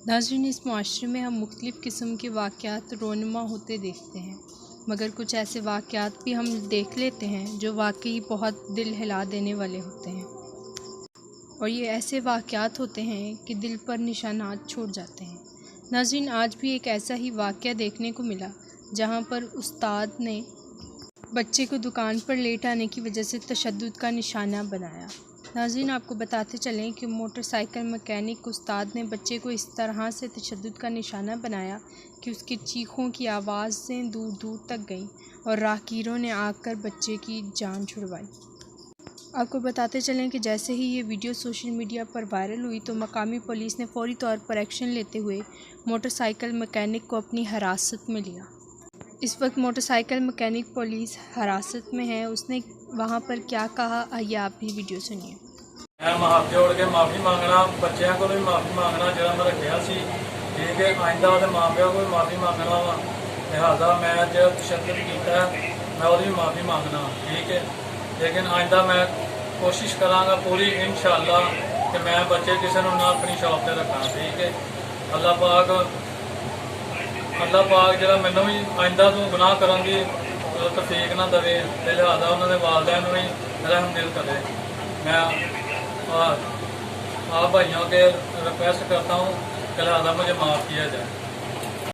ناظرین، اس معاشرے میں ہم مختلف قسم کے واقعات رونما ہوتے دیکھتے ہیں، مگر کچھ ایسے واقعات بھی ہم دیکھ لیتے ہیں جو واقعی بہت دل ہلا دینے والے ہوتے ہیں، اور یہ ایسے واقعات ہوتے ہیں کہ دل پر نشانات چھوڑ جاتے ہیں۔ ناظرین، آج بھی ایک ایسا ہی واقعہ دیکھنے کو ملا جہاں پر استاد نے بچے کو دکان پر لیٹ آنے کی وجہ سے تشدد کا نشانہ بنایا۔ ناظرین، آپ کو بتاتے چلیں کہ موٹر سائیکل مکینک استاد نے بچے کو اس طرح سے تشدد کا نشانہ بنایا کہ اس کے چیخوں کی آوازیں دور دور تک گئیں اور راہگیروں نے آ کر بچے کی جان چھڑوائی۔ آپ کو بتاتے چلیں کہ جیسے ہی یہ ویڈیو سوشل میڈیا پر وائرل ہوئی تو مقامی پولیس نے فوری طور پر ایکشن لیتے ہوئے موٹر سائیکل مکینک کو اپنی حراست میں لیا۔ اس وقت موٹر سائیکل مکینک پولیس حراست میں ہے۔ اس نے وہاں پر کیا کہا، آئیے آپ بھی ویڈیو سنیے۔ میں ہاتھ جوڑ کے معافی مانگنا، بچوں کو بھی معافی مانگنا جہاں میں رکھا سی، ٹھیک ہے، آئندہ وہ ماں پیو کو بھی معافی مانگنا وا، لہٰذا میں جو تشدد کیا میں وہ بھی معافی مانگنا، ٹھیک ہے، لیکن آئندہ میں کوشش کراں گا پوری انشاءاللہ کہ میں بچے کسی نے نہ اپنی شاپ سے رکھا، ٹھیک ہے۔ اللہ پاک جہاں مینوں بھی آئندہ تو گناہ کرن دی توفیق نہ دے، لہٰذا انہوں نے والدین بھی رحم دل کرے۔ میں آپ بھائیوں کے ریکویسٹ کرتا ہوں کہ لہٰذا مجھے معاف کیا جائے۔